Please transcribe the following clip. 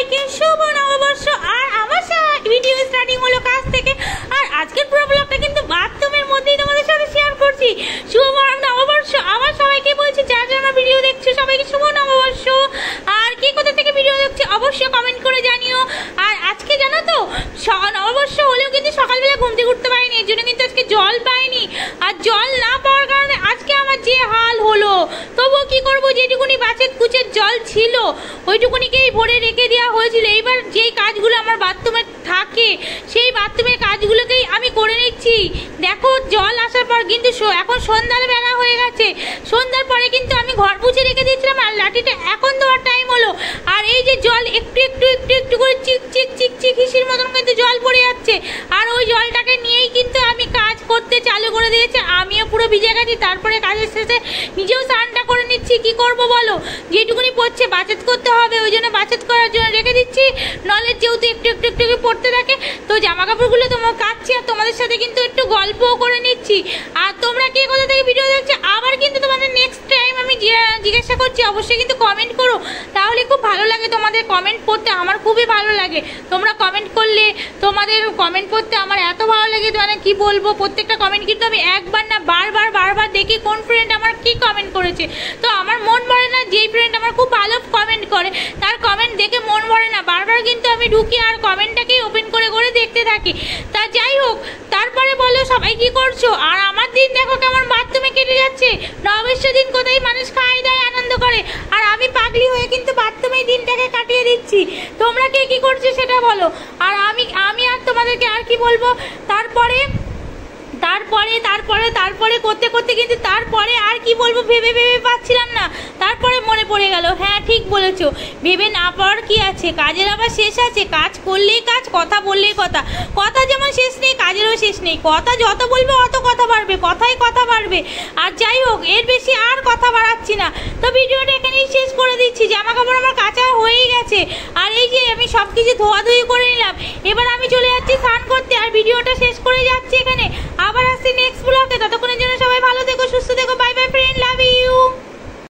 সবাইকে শুভ নববর্ষ। আর আমার ভিডিও স্টার্টিং হলো কাজ থেকে। আর আজকের পুরো ব্লগটা কিন্তু বাথরুমের মধ্যেই তোমাদের সাথে শেয়ার করছি। শুভ নববর্ষ। আমার সবাইকে বলছি, যারা যারা আমার ভিডিও দেখছো সবাইকে শুভ নববর্ষ। আর কে কোথা থেকে ভিডিও দেখছে অবশ্যই কমেন্ট করে জানিও। আর আজকে জানো তো নববর্ষ হলেও কিন্তু সকালবেলা ঘুম থেকে উঠতে পারিনি, এর জন্য কিন্তু আজকে জল পাইনি। আর জল না পাওয়ার কারণে আজকে আমার যে হাল হলো, তবুও কি করবো, যেটুকুনি বাঁচের কুচের জল ছিল ওইটুকুনিকেই ভরে রেখে দেওয়া হয়েছিল। এইবার যেই কাজগুলো আমার বাথরুমে থাকে সেই বাথরুমের কাজগুলোকেই আমি করে নিচ্ছি। দেখো জল আসার পর কিন্তু এখন সন্ধ্যার বেলা হয়ে গেছে। সন্ধ্যার পরে কিন্তু আমি ঘর মুছে রেখে দিয়েছিলাম, আর লাঠিটা এখন দেওয়ার টাইম হলো। আর এই যে জল একটু একটু একটু একটু করে চিক চিক চিক চিক হিসির মতন কিন্তু জল পড়ে যাচ্ছে। আর ওই জলটাকে নিয়েই কিন্তু আমি কাজ করতে চালু করে দিয়েছি। আমিও পুরো ভিজে গেছি। তারপরে কাজের শেষে নিজেও স্নানটা করে নিচ্ছি। কি করব বলো, যেটুকুনি পড়ছে বাঁচত করতে হবে, ওই জন্য বাঁচত করার জন্য রেখে দিচ্ছি। নলেজ যেহেতু একটু একটু একটু পড়তে থাকে, তো জামা কাপড়গুলো তোমার কাচ্ছি আর তোমাদের সাথে কিন্তু একটু গল্পও করে নিচ্ছি। আর তোমরা কে কোথা থেকে ভিডিও দেখছো আবার কিন্তু তোমাদের নেক্সট টাইম আমি জিজ্ঞাসা করছি, অবশ্যই কিন্তু কমেন্ট করো, তাহলে খুব ভালো লাগে। তোমাদের কমেন্ট পড়তে আমার খুবই ভালো লাগে। তোমরা কমেন্ট করলে তোমাদের কমেন্ট পড়তে আমার এত ভালো লাগে, মানে কি বলবো। প্রত্যেকটা কমেন্ট কিন্তু আমি একবার না বারবার দেখি কোন ফ্রেন্ড আমার কি কমেন্ট করেছে। তো আমার মন ভরে না, যেই ফ্রেন্ড আমার খুব ভালো কমেন্ট করে তার কমেন্ট দেখে মন ভরে না, বারবার কিন্তু আমি ঢুকি আর কমেন্টটাকেই ওপেন করে করে দেখতে থাকি। তা যাই হোক, তারপরে বলো সবাই কি করছো। আর আমার দিন দেখো কেমন বাথরুমে কেটে যাচ্ছে। নববর্ষ দিন কোথায় মানুষ খায় দায় আনন্দ করে, আর আমি পাগলি হয়ে কিন্তু বাথরুমেই দিনটাকে কাটিয়ে দিচ্ছি। তোমরা কে কি করছো সেটা বলো। আর আমি আর তোমাদেরকে আর কি বলবো। তারপরে করতে করতে কিন্তু তারপরে আর কি বলবো ভেবে পাচ্ছিলাম না। তারপরে মনে পড়ে গেল, হ্যাঁ ঠিক বলেছো, ভেবে না পাওয়ার কি আছে, কাজের আবার শেষ আছে। কাজ করলেই কাজ, কথা বললেই কথা যেমন শেষ নেই, কাজেরও শেষ নেই। কথা যত বলবে অত কথা বাড়বে, কথাই কথা বাড়বে। আর যাই হোক, এর বেশি আর কথা বাড়াচ্ছি না। তো ভিডিওটা এখানেই শেষ করে দিচ্ছি। জামা কাপড় আমার কাঁচা হয়েই গেছে। আর এই যে আমি সব কিছু ধোয়াধুয়ি করে নিলাম, এবার আমি চলে যাচ্ছি স্নান করতে। আর ভিডিওটা শেষ করে যাচ্ছি এখানে। আবার আসছি নেক্সট ব্লগ।